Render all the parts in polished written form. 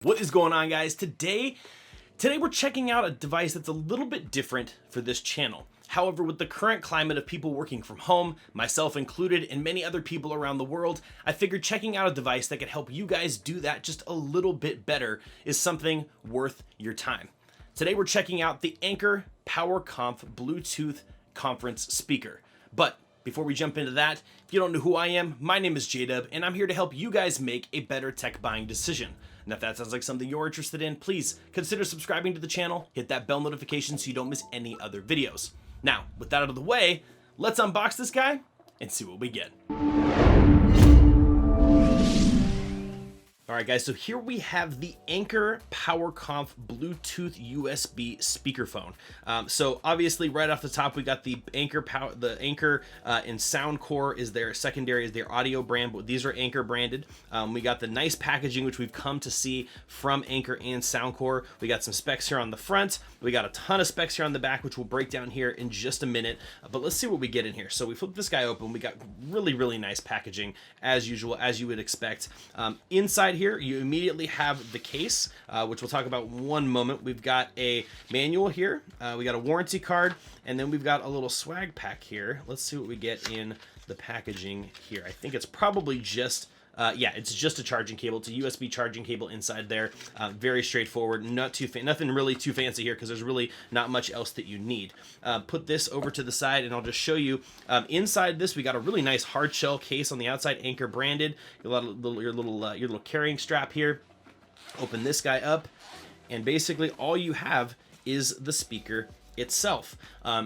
What is going on, guys? Today we're checking out a device that's a little bit different for this channel. However, with the current climate of people working from home, myself included, and many other people around the world, I figured checking out a device that could help you guys do that just a little bit better is something worth your time. Today we're checking out the Anker Powerconf Bluetooth conference speaker. But before we jump into that, if you don't know who I am, my name is JDubb, and I'm here to help you guys make a better tech buying decision. And if that sounds like something you're interested in, please consider subscribing to the channel, hit that bell notification so you don't miss any other videos. Now, with that out of the way, let's unbox this guy and see what we get. Alright guys, so here we have the Anker Powerconf Bluetooth USB speakerphone. So obviously right off the top we got the Anker and Sound Core is their secondary, is their audio brand, but these are Anker branded. We got the nice packaging which we've come to see from Anker and Sound Core. We got some specs here on the front. We got a ton of specs here on the back which we'll break down here in just a minute. But let's see what we get in here. So we flip this guy open. We got really nice packaging as usual, as you would expect. Inside here you immediately have the case, which we'll talk about in one moment. We've got a manual here, we got a warranty card, and then we've got a little swag pack here. Let's see what we get in the packaging here. I think it's probably just yeah, it's just a charging cable. It's a USB charging cable inside there. Very straightforward, nothing really too fancy here because there's really not much else that you need. Put this over to the side and I'll just show you. Inside this, we got a really nice hard shell case on the outside, Anker branded. Your little carrying strap here. Open this guy up, and basically all you have is the speaker itself.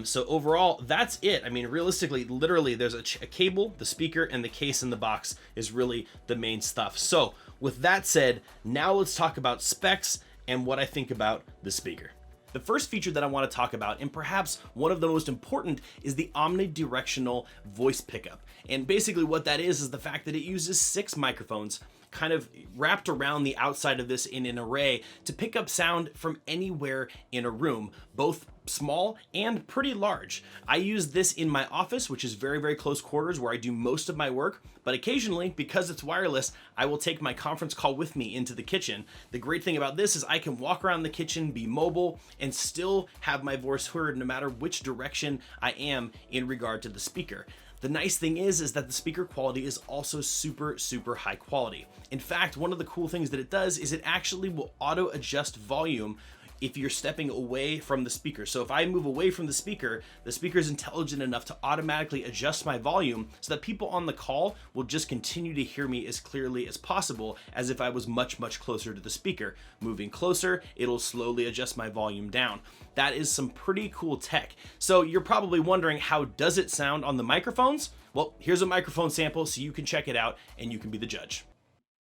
So overall, that's it. I mean, realistically, literally, there's a cable, the speaker, and the case in the box is really the main stuff. So with that said, now let's talk about specs and what I think about the speaker. The first feature that I want to talk about, and perhaps one of the most important, is the omnidirectional voice pickup. And basically what that is the fact that it uses 6 microphones kind of wrapped around the outside of this in an array to pick up sound from anywhere in a room, both small and pretty large. I use this in my office, which is very close quarters where I do most of my work, but occasionally, because it's wireless, I will take my conference call with me into the kitchen. The great thing about this is I can walk around the kitchen, be mobile, and still have my voice heard no matter which direction I am in regard to the speaker. The nice thing is that the speaker quality is also super high quality. In fact, one of the cool things that it does is it actually will auto adjust volume if you're stepping away from the speaker. So if I move away from the speaker is intelligent enough to automatically adjust my volume so that people on the call will just continue to hear me as clearly as possible, as if I was much closer to the speaker. Moving closer, it'll slowly adjust my volume down. That is some pretty cool tech. So you're probably wondering, how does it sound on the microphones? Well, here's a microphone sample so you can check it out and you can be the judge.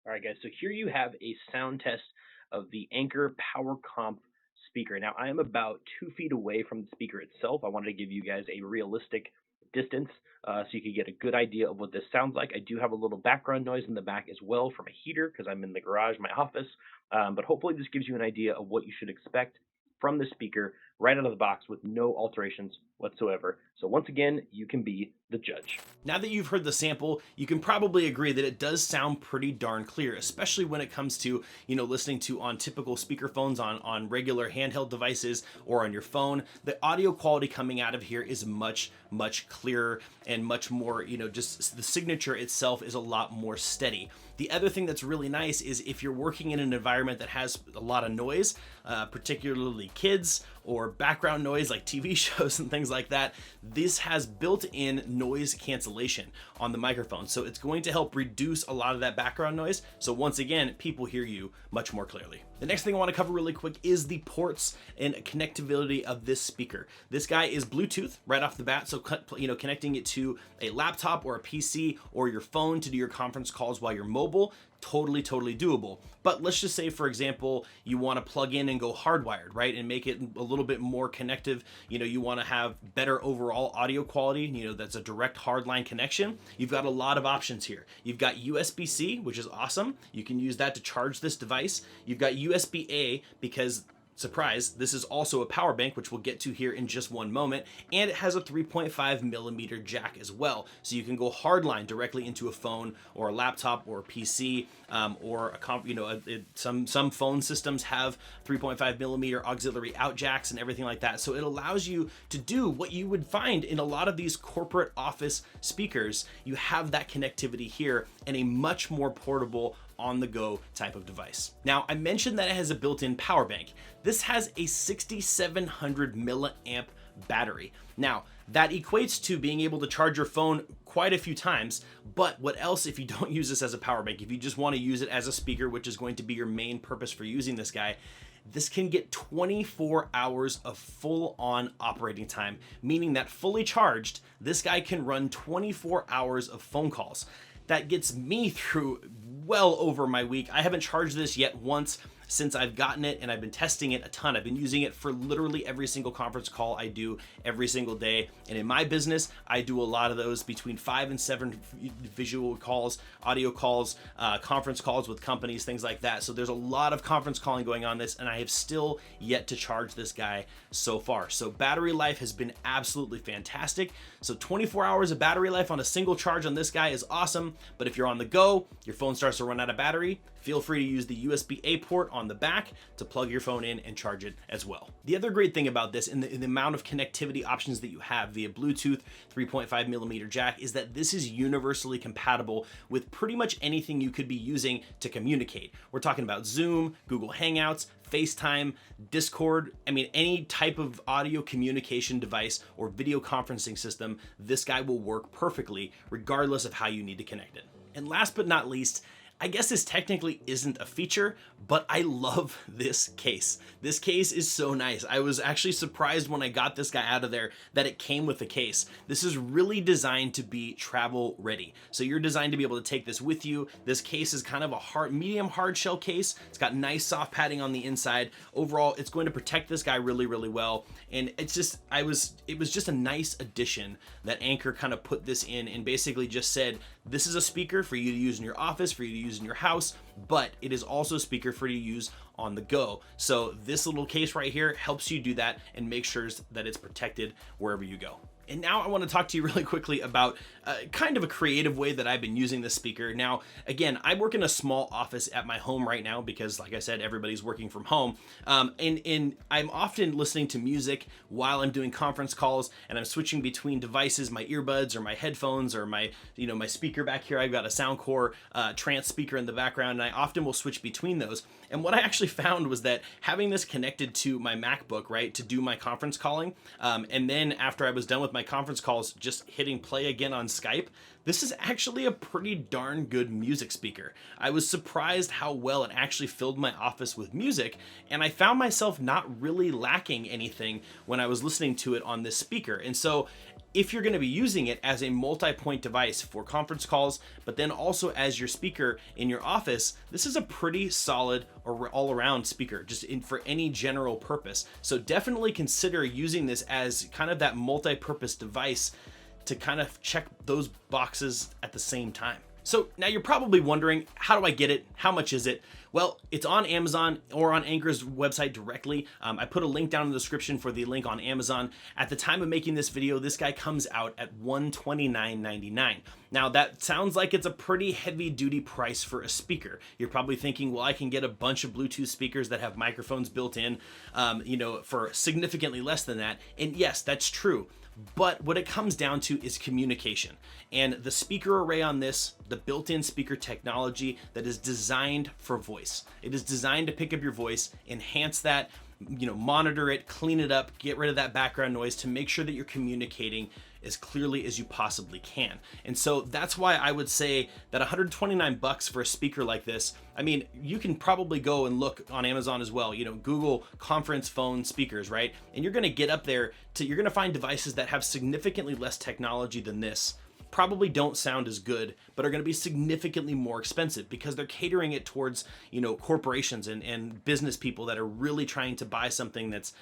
All right, guys, so here you have a sound test of the Anker Powerconf speaker. Now, I am about 2 feet away from the speaker itself. I wanted to give you guys a realistic distance so you could get a good idea of what this sounds like. I do have a little background noise in the back as well from a heater because I'm in the garage, my office, but hopefully this gives you an idea of what you should expect from the speaker right out of the box with no alterations whatsoever. So once again, you can be the judge. Now that you've heard the sample, you can probably agree that it does sound pretty darn clear, especially when it comes to, listening to on typical speakerphones on regular handheld devices or on your phone. The audio quality coming out of here is much clearer and much more, just the signature itself is a lot more steady. The other thing that's really nice is if you're working in an environment that has a lot of noise, particularly kids or background noise like TV shows and things like that, this has built-in noise cancellation on the microphone. So it's going to help reduce a lot of that background noise. So once again, people hear you much more clearly. The next thing I want to cover really quick is the ports and connectivity of this speaker. This guy is Bluetooth right off the bat, so connecting it to a laptop or a PC or your phone to do your conference calls while you're mobile, totally doable. But let's just say, for example, you want to plug in and go hardwired, right, and make it a little bit more connective. You want to have better overall audio quality, that's a direct hardline connection. You've got a lot of options here. You've got USB-C, which is awesome. You can use that to charge this device. You've got USB-A because surprise, this is also a power bank, which we'll get to here in just one moment, and it has a 3.5 millimeter jack as well, so you can go hardline directly into a phone or a laptop or a PC, or some phone systems have 3.5 millimeter auxiliary out jacks and everything like that. So it allows you to do what you would find in a lot of these corporate office speakers. You have that connectivity here and a much more portable, on-the-go type of device. Now, I mentioned that it has a built-in power bank. This has a 6700 milliamp battery. Now, that equates to being able to charge your phone quite a few times, but what else if you don't use this as a power bank? If you just want to use it as a speaker, which is going to be your main purpose for using this guy, this can get 24 hours of full-on operating time, meaning that fully charged, this guy can run 24 hours of phone calls. That gets me through well over my week. I haven't charged this yet once since I've gotten it, and I've been testing it a ton. I've been using it for literally every single conference call I do every single day. And in my business, I do a lot of those, between 5 and 7 visual calls, audio calls, conference calls with companies, things like that. So there's a lot of conference calling going on this, and I have still yet to charge this guy so far. So battery life has been absolutely fantastic. So 24 hours of battery life on a single charge on this guy is awesome. But if you're on the go, your phone starts to run out of battery, feel free to use the USB-A port on the back to plug your phone in and charge it as well. The other great thing about this, in the amount of connectivity options that you have via Bluetooth, 3.5 millimeter jack, is that this is universally compatible with pretty much anything you could be using to communicate. We're talking about Zoom, Google Hangouts, FaceTime, Discord. I mean, any type of audio communication device or video conferencing system, this guy will work perfectly regardless of how you need to connect it. And last but not least, I guess this technically isn't a feature, but I love this case. This case is so nice. I was actually surprised when I got this guy out of there that it came with a case. This is really designed to be travel ready. So you're designed to be able to take this with you. This case is kind of a medium hard shell case. It's got nice soft padding on the inside. Overall, it's going to protect this guy really, really well. And it's just, it was just a nice addition that Anker kind of put this in and basically just said, this is a speaker for you to use in your office, for you to use in your house, but it is also a speaker for you to use on the go. So this little case right here helps you do that and make sure that it's protected wherever you go. And now I want to talk to you really quickly about kind of a creative way that I've been using this speaker. Now, again, I work in a small office at my home right now because, like I said, everybody's working from home. And I'm often listening to music while I'm doing conference calls, and I'm switching between devices, my earbuds or my headphones or my speaker back here. I've got a Soundcore trance speaker in the background, and I often will switch between those. And what I actually found was that having this connected to my MacBook, right, to do my conference calling, and then after I was done with my conference calls, just hitting play again on Skype, this is actually a pretty darn good music speaker. I was surprised how well it actually filled my office with music, and I found myself not really lacking anything when I was listening to it on this speaker. And so if you're going to be using it as a multi-point device for conference calls, but then also as your speaker in your office, this is a pretty solid or all-around speaker, just for any general purpose. So definitely consider using this as kind of that multi-purpose device to kind of check those boxes at the same time. So now you're probably wondering, how do I get it? How much is it? Well, it's on Amazon or on Anker's website directly. I put a link down in the description for the link on Amazon. At the time of making this video, this guy comes out at $129.99. Now that sounds like it's a pretty heavy duty price for a speaker. You're probably thinking, well, I can get a bunch of Bluetooth speakers that have microphones built in, for significantly less than that. And yes, that's true. But what it comes down to is communication, and the speaker array on this, the built-in speaker technology that is designed for voice. It is designed to pick up your voice, enhance that, monitor it, clean it up, get rid of that background noise to make sure that you're communicating as clearly as you possibly can. And so that's why I would say that $129 for a speaker like this, I mean, you can probably go and look on Amazon as well, Google conference phone speakers, right? And you're gonna get up there you're gonna find devices that have significantly less technology than this, probably don't sound as good, but are going to be significantly more expensive because they're catering it towards, corporations and business people that are really trying to buy something that's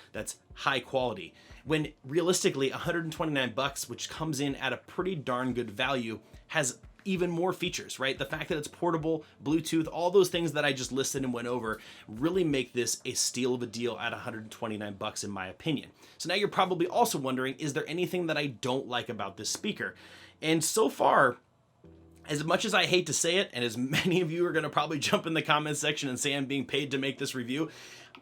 high quality. When realistically, $129, which comes in at a pretty darn good value, has even more features, right? The fact that it's portable, Bluetooth, all those things that I just listed and went over really make this a steal of a deal at $129 in my opinion. So now you're probably also wondering, is there anything that I don't like about this speaker? And so far, as much as I hate to say it, and as many of you are going to probably jump in the comments section and say I'm being paid to make this review,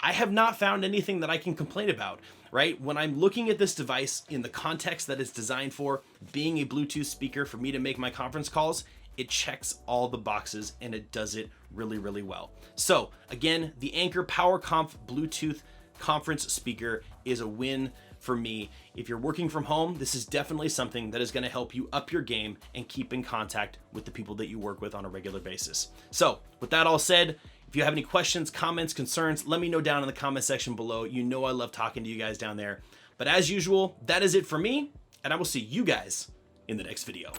I have not found anything that I can complain about, right? When I'm looking at this device in the context that it's designed for, being a Bluetooth speaker for me to make my conference calls, it checks all the boxes and it does it really, really well. So again, the Anker Powerconf Bluetooth conference speaker is a win for me. If you're working from home, this is definitely something that is going to help you up your game and keep in contact with the people that you work with on a regular basis. So with that all said, if you have any questions, comments, concerns, let me know down in the comment section below. You know I love talking to you guys down there. But as usual, that is it for me, and I will see you guys in the next video.